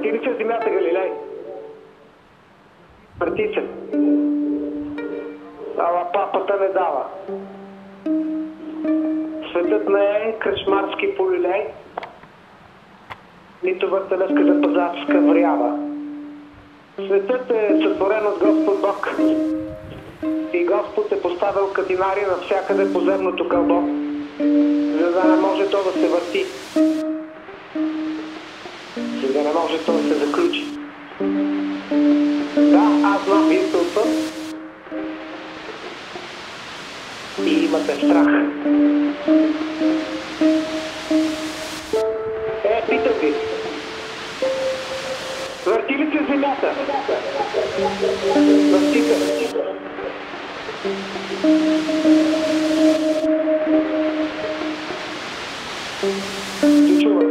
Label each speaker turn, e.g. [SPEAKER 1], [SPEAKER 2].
[SPEAKER 1] Върти ли се земята, Галилей? Върти се. Ала папата не дава. Светът не е кръчмарски полилей, нито въртележка запазарска врява. Светът е сътворен от Господ Бог и Господ е поставил катинари навсякъде по земното кълбо, за да не може то да се върти, за да не може то да се заключи. Да, аз знам, вие сте отвън и имате страх. Питам ви. Върти ли се земята? Върти се. Се чува.